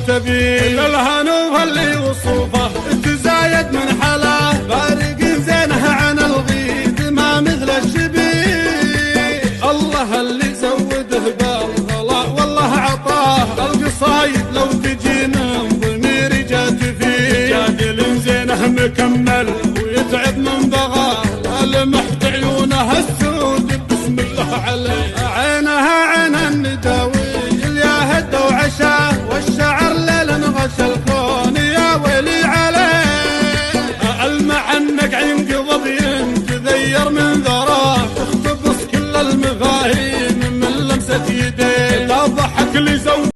تبي الهنوف اللي وصوفه تزايد من حلا بارق زينه عن الغيد ما مثل الشبي الله اللي زوده بالغلا والله عطاه القصايد لو تجينا ضميري جات فيه جادل زينه مكمل